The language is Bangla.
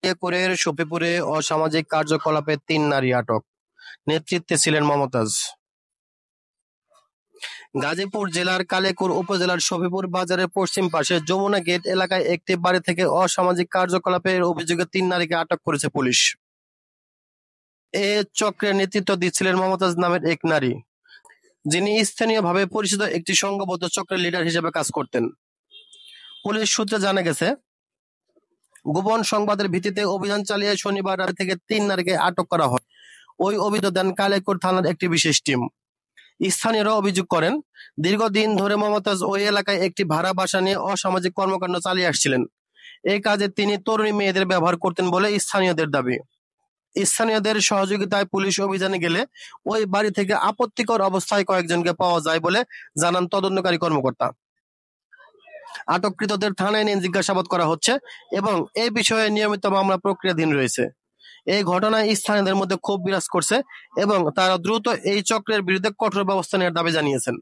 করে শফিপুরে অসামাজিক কার্যকলাপে ৩ নারী আটক, নেতৃত্বে ছিলেন মমতাজ। গাজীপুর জেলার কালিয়াকৈর উপজেলার শফিপুর বাজারের পশ্চিম পাশে যমুনা গেট এলাকায় একটি বাড়ি থেকে অসামাজিক কার্যকলাপের অভিযোগে ৩ নারীকে আটক করেছে পুলিশ। এ চক্রের নেতৃত্ব দিচ্ছিলেন মমতাজ নামের এক নারী, যিনি স্থানীয়ভাবে পরিচিত একটি সংঘবদ্ধ চক্রের লিডার হিসেবে কাজ করতেন। পুলিশ সূত্রে জানা গেছে, গোপন সংবাদের ভিত্তিতে অভিযান চালিয়ে শনিবার রাত থেকে ৩ নারীকে আটক করা হয়। ওই অভিযোগ দেন কালিয়াকৈর থানার একটি বিশেষ টিম। স্থানীয়রা অভিযোগ করেন, দীর্ঘদিন ধরে মমতাজ ওই এলাকায় একটি ভাড়া বাসা নিয়ে অসামাজিক কর্মকাণ্ড চালিয়ে আসছিলেন। এই কাজে তিনি তরুণী মেয়েদের ব্যবহার করতেন বলে স্থানীয়দের দাবি। স্থানীয়দের সহযোগিতায় পুলিশ অভিযানে গেলে ওই বাড়ি থেকে আপত্তিকর অবস্থায় কয়েকজনকে পাওয়া যায় বলে জানান তদন্তকারী কর্মকর্তা। আটককৃতদের থানায় নিয়ে জিজ্ঞাসাবাদ করা হচ্ছে এবং এ বিষয়ে নিয়মিত মামলা প্রক্রিয়াধীন রয়েছে। এই ঘটনায় স্থানীয়দের মধ্যে ক্ষোভ বিরাজ করছে এবং তারা দ্রুত এই চক্রের বিরুদ্ধে কঠোর ব্যবস্থা নেওয়ার দাবি জানিয়েছেন।